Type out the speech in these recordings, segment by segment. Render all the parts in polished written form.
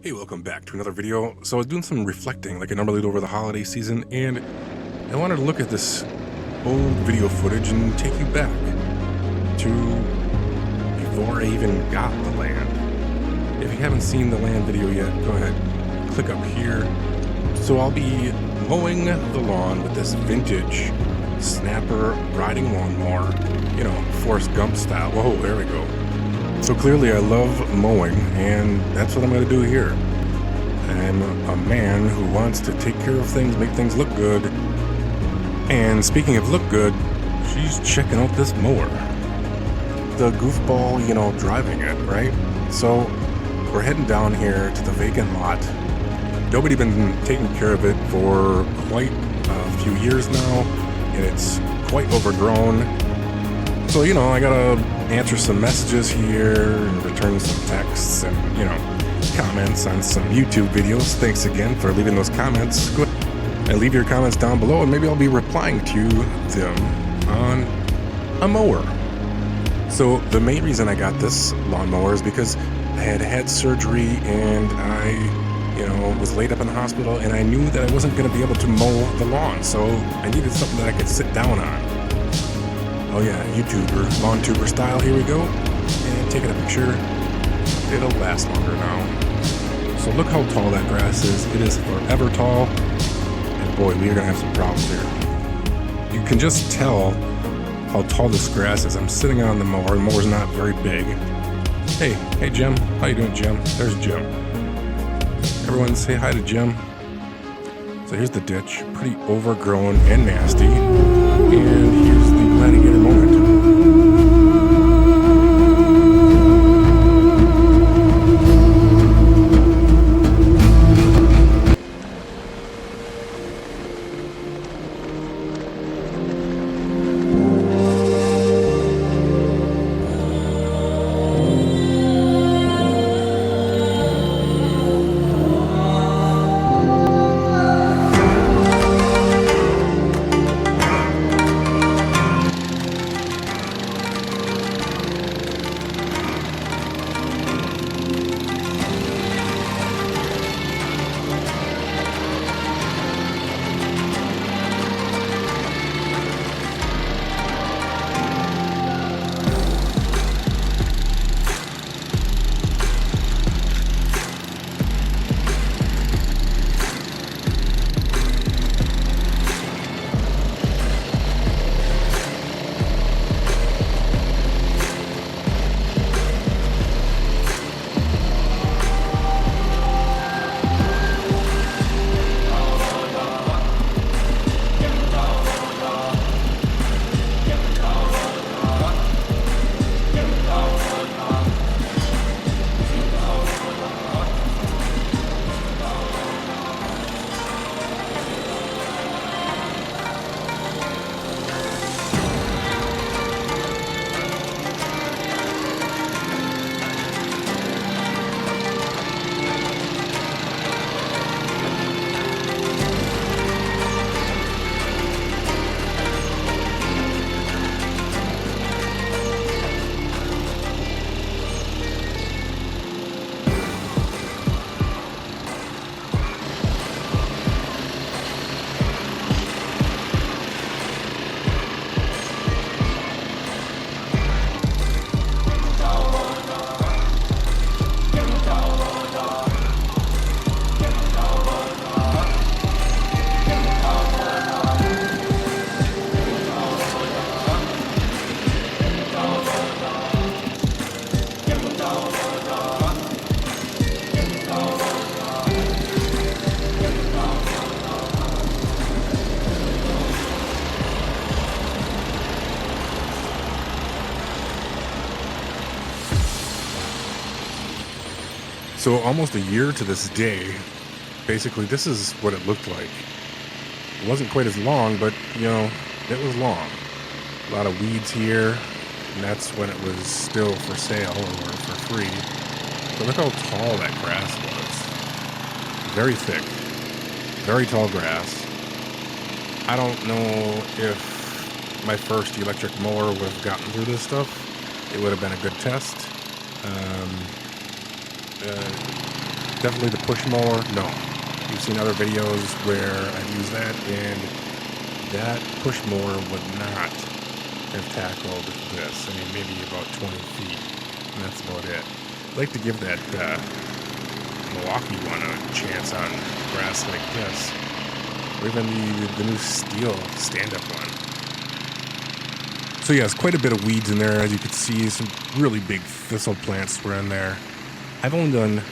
Hey, welcome back to another video. So I was doing some reflecting like I normally do over the holiday season, and I wanted to look at this old video footage and take you back to before I even got the land. If you haven't seen the land video yet, go ahead, click up here. So I'll be mowing the lawn with this vintage snapper riding lawnmower, you know, Forrest Gump style. Whoa, there we go. So clearly I love mowing, and that's what I'm going to do here. I'm a man who wants to take care of things, make things look good. And speaking of look good, she's checking out this mower. The goofball, you know, driving it, right? So we're heading down here to the vacant lot. Nobody been taking care of it for quite a few years now, and it's quite overgrown. So, you know, I gotta answer some messages here and return some texts and, you know, comments on some YouTube videos. Thanks again for leaving those comments. Go ahead and leave your comments down below, and maybe I'll be replying to them on a mower. So the main reason I got this lawnmower is because I had surgery, and I, you know, was laid up in the hospital, and I knew that I wasn't going to be able to mow the lawn, so I needed something that I could sit down on. Oh yeah, YouTuber, lawn tuber style, here we go. And taking a picture, it'll last longer now. So look how tall that grass is. It is forever tall. And boy, we are gonna have some problems here. You can just tell how tall this grass is. I'm sitting on the mower. The mower's not very big. Hey Jim, how you doing, Jim? There's Jim. Everyone say hi to Jim. So here's the ditch, pretty overgrown and nasty. And here's the gladiator moment. So almost a year to this day, basically this is what it looked like. It wasn't quite as long, but you know, it was long. A lot of weeds here, and that's when it was still for sale or for free. But look how tall that grass was. Very thick, very tall grass. I don't know if my first electric mower would have gotten through this stuff. It would have been a good test. definitely the push mower, no. You've seen other videos where I've used that, and that push mower would not have tackled this. I mean, maybe about 20 feet, and that's about it. I'd like to give that Milwaukee one a chance on grass like this, or even the new steel stand-up one. So yeah, it's quite a bit of weeds in there. As you can see, some really big thistle plants were in there. I've only done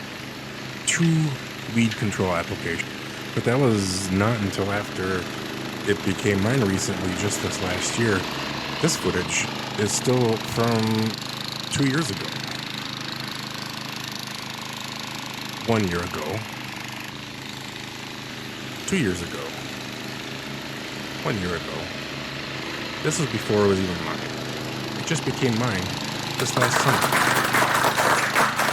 2 weed control applications, but that was not until after it became mine recently, just this last year. This footage is still from 2 years ago. 1 year ago. 2 years ago. 1 year ago. This was before it was even mine. It just became mine this last summer.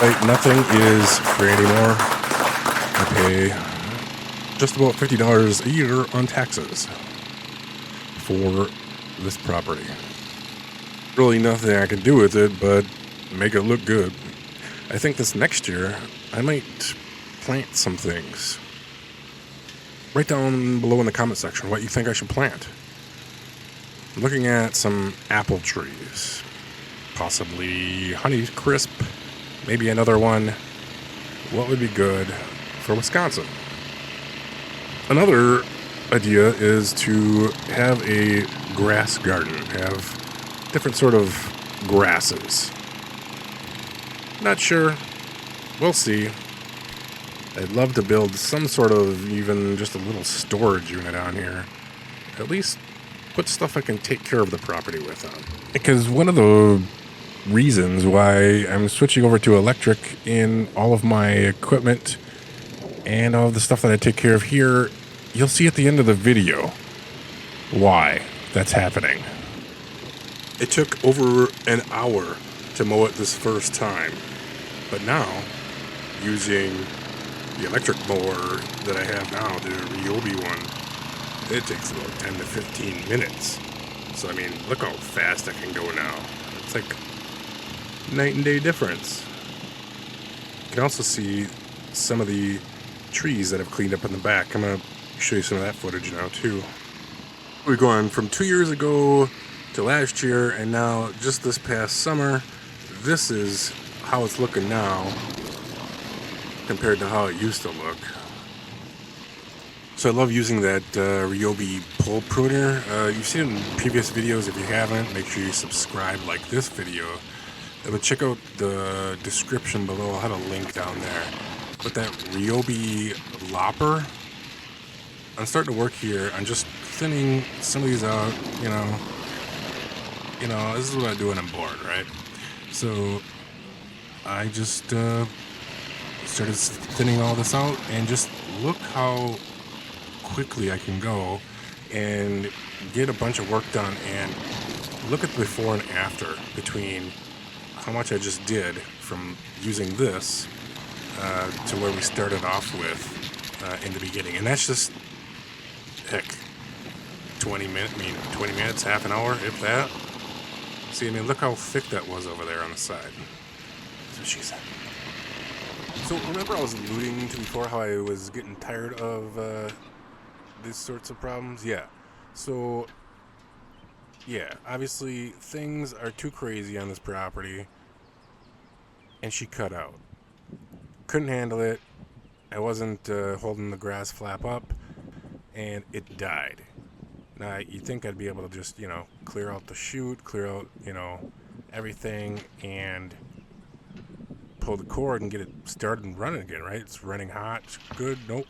Right, nothing is free anymore. I pay just about $50 a year on taxes for this property. Really nothing I can do with it but make it look good. I think this next year I might plant some things. Write down below in the comment section what you think I should plant. I'm looking at some apple trees, possibly Honeycrisp, maybe another one. What would be good for Wisconsin? Another idea is to have a grass garden, have different sort of grasses. Not sure. We'll see. I'd love to build some sort of, even just a little storage unit on here. At least put stuff I can take care of the property with on. Because one of the reasons why I'm switching over to electric in all of my equipment and all of the stuff that I take care of here, you'll see at the end of the video why that's happening. It took over an hour to mow it this first time, but now, using the electric mower that I have now, the Ryobi one, it takes about 10 to 15 minutes. So, I mean, look how fast I can go now. It's like night and day difference. You can also see some of the trees that I've cleaned up in the back. I'm going to show you some of that footage now, too. We're going from 2 years ago to last year, and now just this past summer. This is how it's looking now compared to how it used to look. So I love using that Ryobi pole pruner. You've seen it in previous videos. If you haven't, make sure you subscribe, like this video. But check out the description below. I'll have a link down there. But that Ryobi lopper, I'm starting to work here on just thinning some of these out. You know, this is what I do when I'm bored, right? So I just started thinning all this out, and just look how quickly I can go and get a bunch of work done, and look at the before and after between how much I just did from using this to where we started off with in the beginning. And that's just, heck, 20 minutes, half an hour, if that. See, I mean, look how thick that was over there on the side. That's what she said. So remember I was alluding to before how I was getting tired of these sorts of problems? Yeah. So, yeah, obviously things are too crazy on this property, and she cut out. Couldn't handle it. I wasn't holding the grass flap up, and it died. Now, you'd think I'd be able to just, clear out the chute, clear out, everything, and pull the cord and get it started and running again, right? It's running hot, it's good. Nope.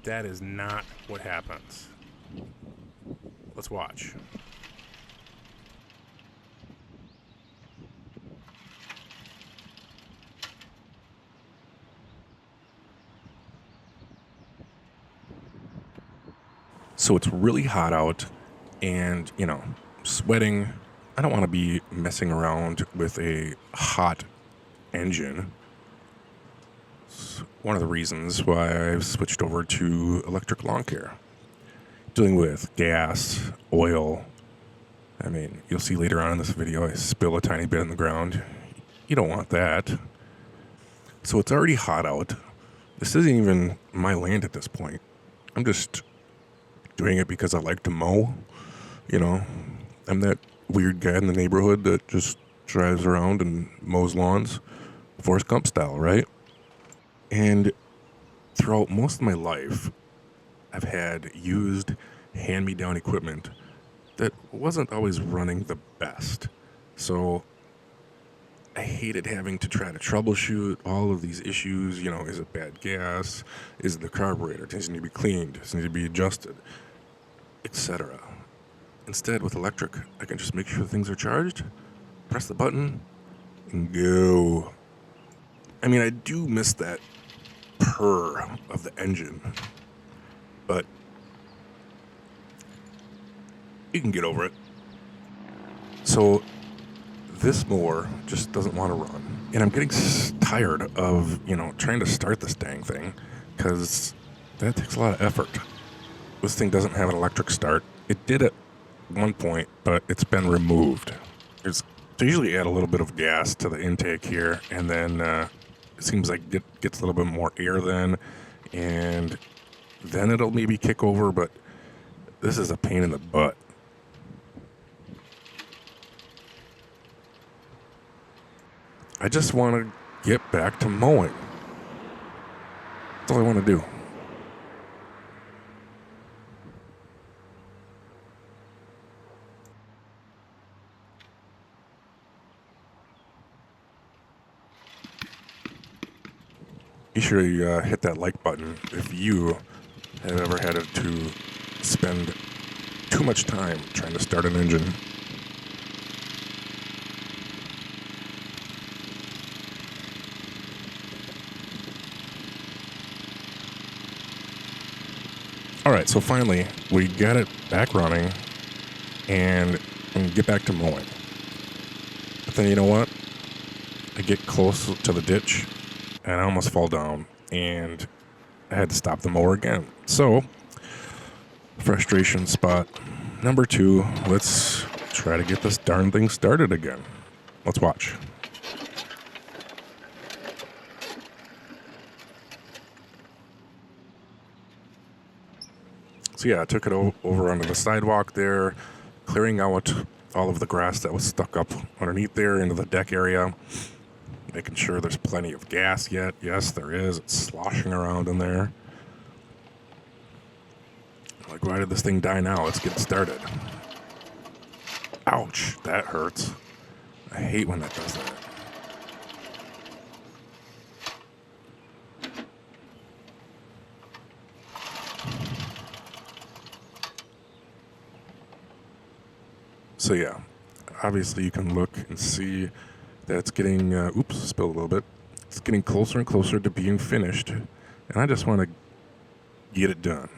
That is not what happens. Let's watch. So it's really hot out, and, sweating. I don't want to be messing around with a hot engine. It's one of the reasons why I've switched over to electric lawn care. Dealing with gas, oil. I mean, you'll see later on in this video, I spill a tiny bit on the ground. You don't want that. So it's already hot out. This isn't even my land at this point. I'm just doing it because I like to mow. You know, I'm that weird guy in the neighborhood that just drives around and mows lawns, Forrest Gump style, right? And throughout most of my life, I've had used hand-me-down equipment that wasn't always running the best. So I hated having to try to troubleshoot all of these issues. You know, is it bad gas? Is it the carburetor? Does it need to be cleaned? Does it need to be adjusted? Etc. Instead, with electric, I can just make sure things are charged, press the button, and go. I mean, I do miss that purr of the engine, but you can get over it. So this mower just doesn't want to run, and I'm getting tired of, trying to start this dang thing, because that takes a lot of effort. This thing doesn't have an electric start. It did at one point, but it's been removed. They usually add a little bit of gas to the intake here, and then it seems like it gets a little bit more air then, and then it'll maybe kick over, but this is a pain in the butt. I just want to get back to mowing. That's all I want to do. Be sure you hit that like button if you have ever had to spend too much time trying to start an engine. Alright, so finally, we got it back running, and we can get back to mowing. But then you know what? I get close to the ditch, and I almost fall down, and I had to stop the mower again. So, frustration spot number 2. Let's try to get this darn thing started again. Let's watch. So yeah, I took it over onto the sidewalk there, clearing out all of the grass that was stuck up underneath there into the deck area, making sure there's plenty of gas yet. Yes, there is. It's sloshing around in there. Like, why did this thing die now? Let's get started. Ouch, that hurts. I hate when that does that. So yeah, obviously you can look and see that it's getting, oops, spilled a little bit. It's getting closer and closer to being finished, and I just want to get it done.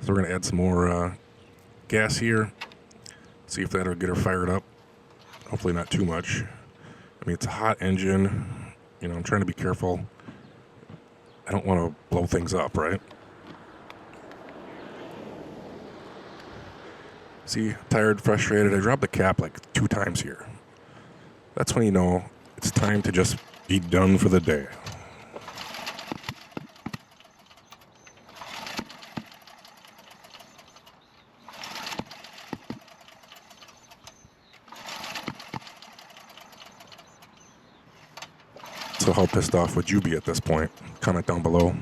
So we're going to add some more gas here, see if that'll get her fired up. Hopefully not too much. I mean, it's a hot engine. I'm trying to be careful. I don't want to blow things up, right? See, tired, frustrated. I dropped the cap like 2 times here. That's when you know it's time to just be done for the day. So how pissed off would you be at this point? Comment down below.